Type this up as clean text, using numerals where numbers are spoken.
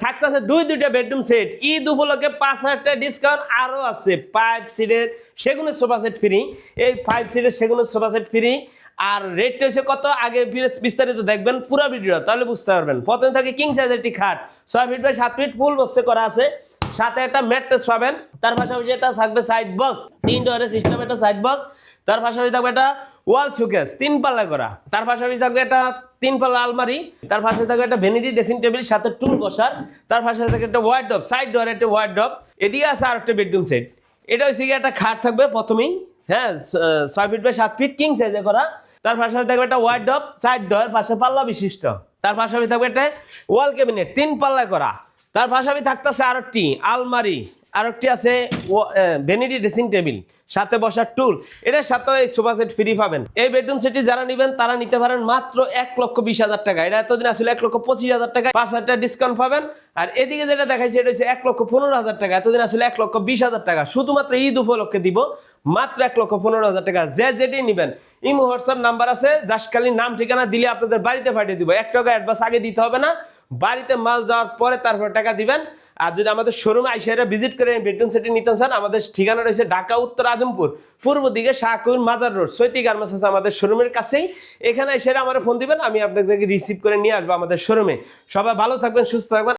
থাকতেছে দুইটা bedroom set, Eid উপলক্ষে 5,000 টাকা ডিসকাউন্ট আরো আছে। 5 সিটের সেগুনের সোফা সেট ফ্রি, এই 5 সিটের সেগুনের সোফা সেট ফ্রি। আর রেটটা হচ্ছে কত, আগে বিস্তারিত দেখবেন পুরো ভিডিও, তাহলে বুঝতে পারবেন। প্রথমে থাকে কিং সাইজের একটি খাট, 6 ফিট বাই 7 ফিট ফুল বক্সে করা আছে, সাথে একটা ম্যাট্রেস পাবেন। তার পাশাপাশি এটা থাকবে সাইড বক্স, 3 ডোরের সিস্টেম একটা সাইড বক্স। তার পাশাপাশি থাকবে একটা ওয়াল শোকেস 3 পাল্লা করা। তার পাশাপাশি থাকবে একটা 3 পাল্লা আলমারি। তার পাশে থাকবে একটা ভ্যানিটি ড্রেসিং টেবিল সাথে টুল বসার। তার পাশে থাকবে একটা ওয়ার্ডরোব, সাইড ডোরে একটা ওয়ার্ডরোব। এদিকে আছে আর একটা বেডরুম সেট। এটা হচ্ছে একটা খাট থাকবে প্রথমেই, হ্যাঁ 6 ফিট বাই 7 ফিট কিং সাইজে করা। তার পাশাপাশি থাকবে একটা ওয়ার্ডরোব, সাইড ডোর, পাশে পাল্লা বিশিষ্ট। তার পাশাপাশি থাকবে একটা ওয়াল ক্যাবিনেট 3 পাল্লা করা। তার পাশাপাশি থাকতেছে আরেকটি আলমারি, আরেকটি আছে ভ্যানিটি ড্রেসিং টেবিল সাথে বসার টুল। এটার সাথে এই সোফা সেট ফ্রি পাবেন। এই বেডরুম সেটটি যারা নেবেন তারা নিতে পারেন মাত্র 1,20,000 টাকা। এটা এতদিন আসলে 1,25,000 টাকা, 5,000 টাকা ডিসকাউন্ট পাবেন। আর এদিকে যেটা দেখাইছে এটা হচ্ছে 1,15,000 টাকা, এতদিন আসলে 1,20,000 টাকা। শুধুমাত্র ঈদ উপলক্ষে দিব মাত্র 1,15,000 টাকা। যেটি নেবেন ইমো হোয়াটসঅ্যাপ নাম্বার আছে, জাস্ট খালি নাম ঠিকানা দিলে আপনাদের বাড়িতে পাঠিয়ে দিব। 1 টাকা অ্যাডভান্স আগে দিতে হবে না, বাড়িতে মাল যাওয়ার পরে তারপর টাকা দিবেন। আর যদি আমাদের শোরুমে আইসারা ভিজিট করে বেডরুম সেটটি নিতে চান, আমাদের ঠিকানা রয়েছে ঢাকা উত্তর আজমপুর, পূর্ব দিকে শাহকুন মাজার রোড, সৈতি গার্মেন্টস আছে আমাদের শোরুমের কাছেই। এখানে এসে আমার ফোন দিবেন, আমি আপনাদেরকে রিসিভ করে নিয়ে আসবো আমাদের শোরুমে। সবাই ভালো থাকবেন, সুস্থ থাকবেন।